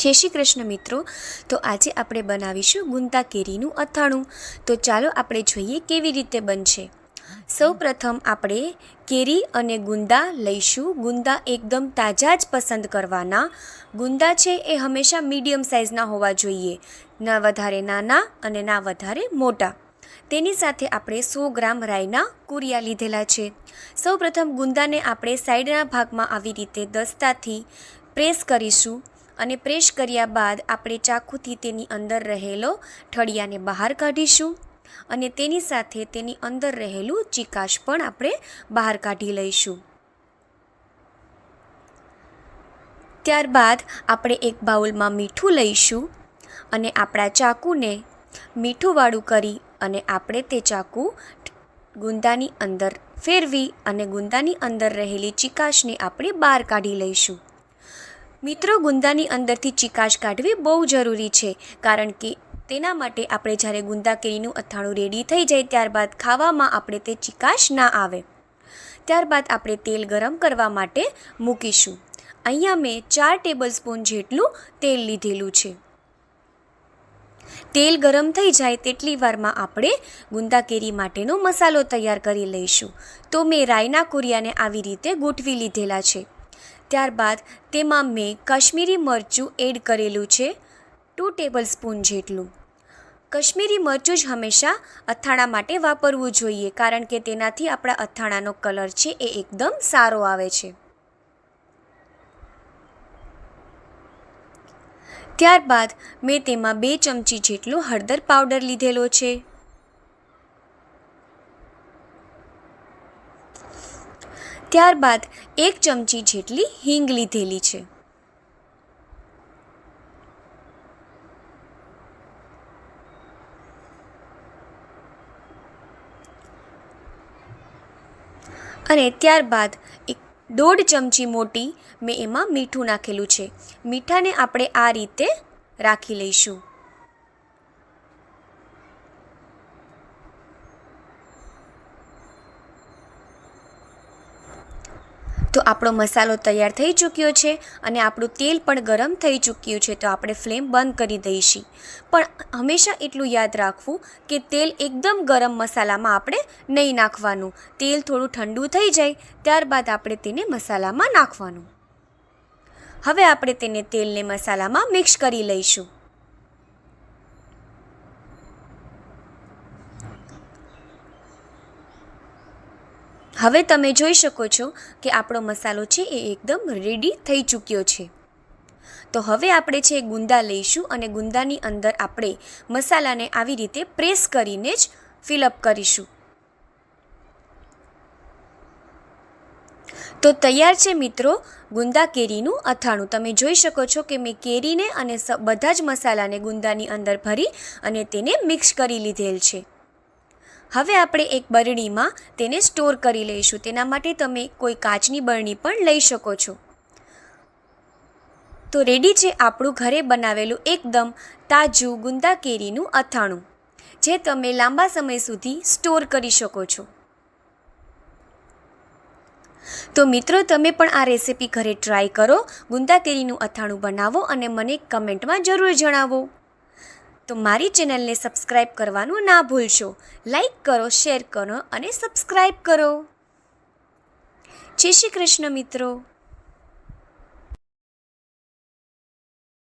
જય શ્રી કૃષ્ણ મિત્રો। તો આજે આપણે બનાવીશું ગુંદા કેરીનું અથાણું। તો ચાલો આપણે જોઈએ કેવી રીતે બનશે। સૌપ્રથમ આપણે કેરી અને ગુંદા લઈશું। ગુંદા એકદમ તાજા જ પસંદ કરવાના। ગુંદા છે એ હંમેશા મીડિયમ સાઇઝના હોવા જોઈએ, ના વધારે નાના અને ના વધારે મોટા। તેની સાથે આપણે 100 ગ્રામ રાઈના કુરિયા લીધેલા છે। સૌપ્રથમ ગુંદાને આપણે સાઈડના ભાગમાં આવી રીતે દસ્તાથી પ્રેસ કરીશું અને પ્રેસ કર્યા બાદ આપણે ચાકુથી તેની અંદર રહેલો ઠળિયાને બહાર કાઢીશું અને તેની સાથે તેની અંદર રહેલું ચીકાશ પણ આપણે બહાર કાઢી લઈશું। ત્યારબાદ આપણે એક બાઉલમાં મીઠું લઈશું અને આપણા ચાકુને મીઠુંવાળું કરી અને આપણે તે ચાકુ ગુંદાની અંદર ફેરવી અને ગુંદાની અંદર રહેલી ચીકાશને આપણે બહાર કાઢી લઈશું। મિત્રો, ગુંદાની અંદરથી ચીકાશ કાઢવી બહુ જરૂરી છે, કારણ કે તેના માટે આપણે જ્યારે ગુંદા કેરીનું અથાણું રેડી થઈ જાય ત્યારબાદ ખાવામાં આપણે તે ચીકાશ ના આવે। ત્યારબાદ આપણે તેલ ગરમ કરવા માટે મૂકીશું। અહીંયા મેં 4 ટેબલ સ્પૂન જેટલું તેલ લીધેલું છે। તેલ ગરમ થઈ જાય તેટલી વારમાં આપણે ગુંદા કેરી માટેનો મસાલો તૈયાર કરી લઈશું। તો મેં રાઈના કુરિયાને આવી રીતે ગોઠવી લીધેલા છે। ત્યારબાદ તેમાં મેં કાશ્મીરી મરચું એડ કરેલું છે 2 ટેબલ સ્પૂન જેટલું। કાશ્મીરી મરચું જ હંમેશા અથાણા માટે વાપરવું જોઈએ, કારણ કે તેનાથી આપણા અથાણાનો કલર છે એ એકદમ સારો આવે છે। ત્યારબાદ મેં તેમાં 2 ચમચી જેટલો હળદર પાવડર લીધેલો છે। ત્યારબાદ 1 ચમચી જેટલી હિંગ લીધેલી છે। અને ત્યારબાદ 1.5 ચમચી મોટી મેં એમાં મીઠું નાખેલું છે। મીઠાને આપણે આ રીતે રાખી લઈશું। તો આપણો મસાલો તૈયાર થઈ ચૂક્યો છે અને આપણું તેલ પણ ગરમ થઈ ચૂક્યું છે। તો આપણે ફ્લેમ બંધ કરી દઈશું। પણ હંમેશા એટલું યાદ રાખવું કે તેલ એકદમ ગરમ મસાલામાં આપણે નહીં નાખવાનું। તેલ થોડું ઠંડુ થઈ જાય ત્યારબાદ આપણે તેને મસાલામાં નાખવાનું। હવે આપણે તેને તેલને મસાલામાં મિક્સ કરી લઈશું। હવે તમે જોઈ શકો છો કે આપણો મસાલો છે એ એકદમ રેડી થઈ ચૂક્યો છે। તો હવે આપણે છે ગુંદા લઈશું અને ગુંદાની અંદર આપણે મસાલાને આવી રીતે પ્રેસ કરીને જ ફિલઅપ કરીશું। તો તૈયાર છે મિત્રો ગુંદા કેરીનું અથાણું। તમે જોઈ શકો છો કે મેં કેરીને અને બધા જ મસાલાને ગુંદાની અંદર ભરી અને તેને મિક્સ કરી લીધેલ છે। હવે આપણે એક બરણીમાં તેને સ્ટોર કરી લઈશું। તેના માટે તમે કોઈ કાચની બરણી પણ લઈ શકો છો। તો રેડી છે આપણું ઘરે બનાવેલું એકદમ તાજું ગુંદા કેરીનું અથાણું, જે તમે લાંબા સમય સુધી સ્ટોર કરી શકો છો। તો મિત્રો, તમે પણ આ રેસીપી ઘરે ટ્રાય કરો, ગુંદા કેરીનું અથાણું બનાવો અને મને કમેન્ટમાં જરૂર જણાવો। તો મારી ચેનલને સબસ્ક્રાઈબ કરવાનું ના ભૂલશો। લાઈક કરો, શેર કરો અને સબસ્ક્રાઈબ કરો। જય શ્રી કૃષ્ણ મિત્રો।